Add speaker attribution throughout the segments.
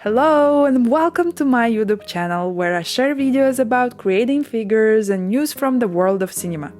Speaker 1: Hello and welcome to my YouTube channel where I share videos about creating figures and news from the world of cinema.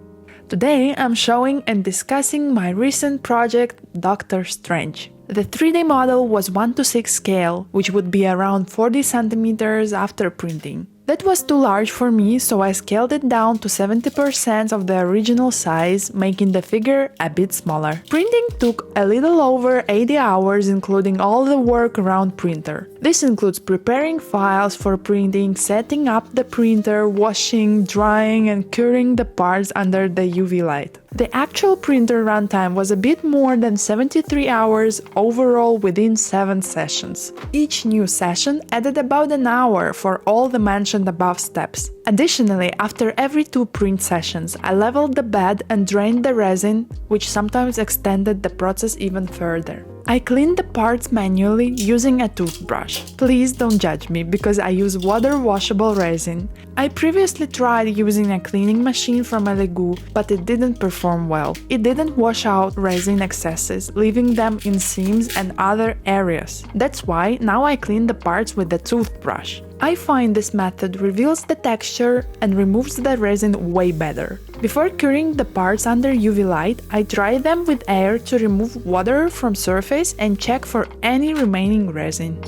Speaker 1: Today I'm showing and discussing my recent project Doctor Strange. The 3D model was 1:6 scale, which would be around 40 centimeters after printing. That was too large for me, so I scaled it down to 70% of the original size, making the figure a bit smaller. Printing took a little over 80 hours, including all the work around printer. This includes preparing files for printing, setting up the printer, washing, drying and curing the parts under the UV light. The actual printer runtime was a bit more than 73 hours overall within 7 sessions. Each new session added about an hour for all the mentioned above steps. Additionally, after every 2 print sessions, I leveled the bed and drained the resin, which sometimes extended the process even further. I cleaned the parts manually using a toothbrush. Please don't judge me because I use water-washable resin. I previously tried using a cleaning machine from a Legu, but it didn't perform well. It didn't wash out resin excesses, leaving them in seams and other areas. That's why now I clean the parts with a toothbrush. I find this method reveals the texture and removes the resin way better. Before curing the parts under UV light, I dry them with air to remove water from surface and check for any remaining resin.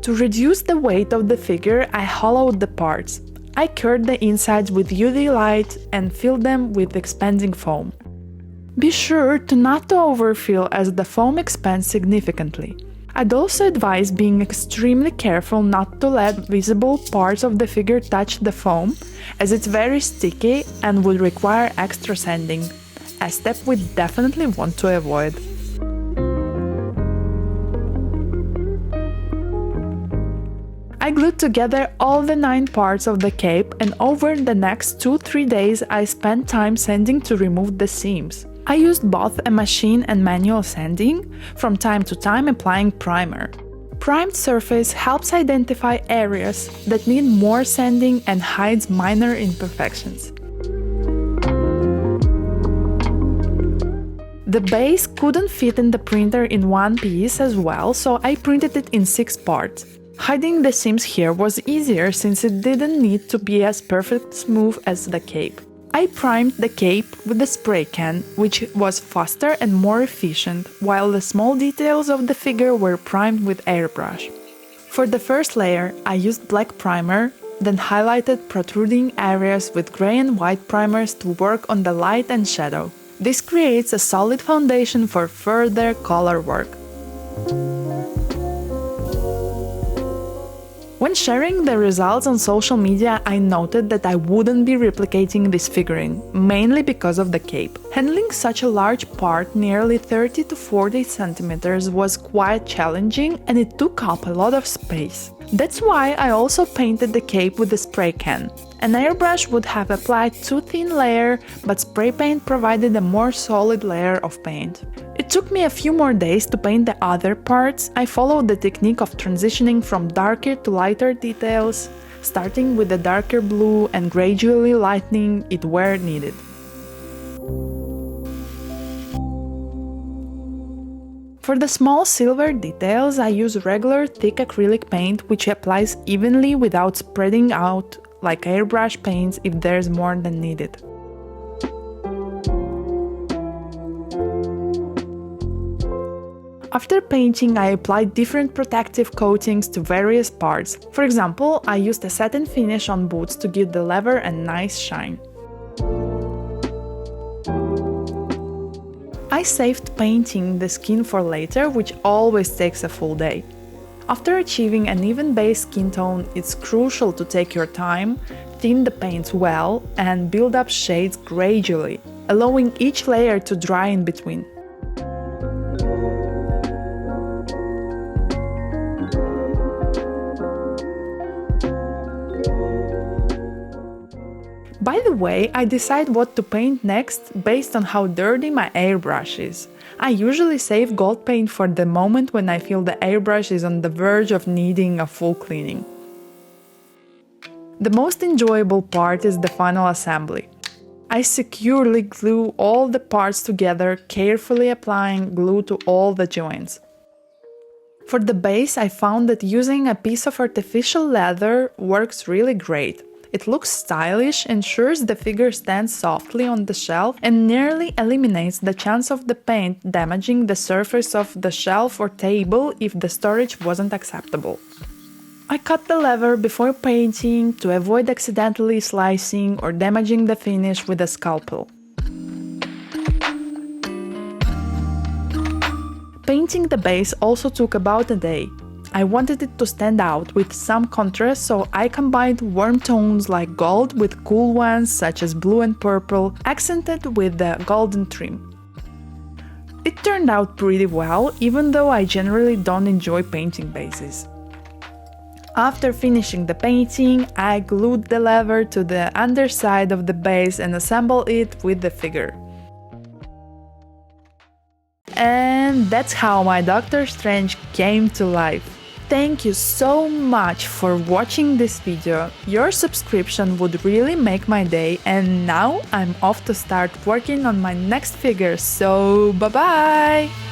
Speaker 1: To reduce the weight of the figure, I hollowed the parts. I cured the insides with UV light and filled them with expanding foam. Be sure to not to overfill as the foam expands significantly. I'd also advise being extremely careful not to let visible parts of the figure touch the foam, as it's very sticky and would require extra sanding, a step we definitely want to avoid. I glued together all the 9 parts of the cape, and over the next 2-3 days I spent time sanding to remove the seams. I used both a machine and manual sanding, from time to time applying primer. Primed surface helps identify areas that need more sanding and hides minor imperfections. The base couldn't fit in the printer in one piece as well, so I printed it in 6 parts. Hiding the seams here was easier since it didn't need to be as perfect smooth as the cape. I primed the cape with a spray can, which was faster and more efficient, while the small details of the figure were primed with airbrush. For the first layer, I used black primer, then highlighted protruding areas with gray and white primers to work on the light and shadow. This creates a solid foundation for further color work. When sharing the results on social media, I noted that I wouldn't be replicating this figurine, mainly because of the cape. Handling such a large part, nearly 30 to 40 centimeters, was quite challenging and it took up a lot of space. That's why I also painted the cape with a spray can. An airbrush would have applied too thin layer, but spray paint provided a more solid layer of paint. It took me a few more days to paint the other parts. I followed the technique of transitioning from darker to lighter details, starting with the darker blue and gradually lightening it where needed. For the small silver details, I use regular thick acrylic paint, which applies evenly without spreading out like airbrush paints if there's more than needed. After painting, I applied different protective coatings to various parts. For example, I used a satin finish on boots to give the leather a nice shine. I saved painting the skin for later, which always takes a full day. After achieving an even base skin tone, it's crucial to take your time, thin the paints well, and build up shades gradually, allowing each layer to dry in between. By the way, I decide what to paint next based on how dirty my airbrush is. I usually save gold paint for the moment when I feel the airbrush is on the verge of needing a full cleaning. The most enjoyable part is the final assembly. I securely glue all the parts together, carefully applying glue to all the joints. For the base, I found that using a piece of artificial leather works really great. It looks stylish, ensures the figure stands softly on the shelf, and nearly eliminates the chance of the paint damaging the surface of the shelf or table if the storage wasn't acceptable. I cut the leather before painting to avoid accidentally slicing or damaging the finish with a scalpel. Painting the base also took about a day. I wanted it to stand out with some contrast, so I combined warm tones like gold with cool ones such as blue and purple, accented with the golden trim. It turned out pretty well, even though I generally don't enjoy painting bases. After finishing the painting, I glued the leather to the underside of the base and assembled it with the figure. And that's how my Doctor Strange came to life. Thank you so much for watching this video. Your subscription would really make my day, and now I'm off to start working on my next figure, so bye bye!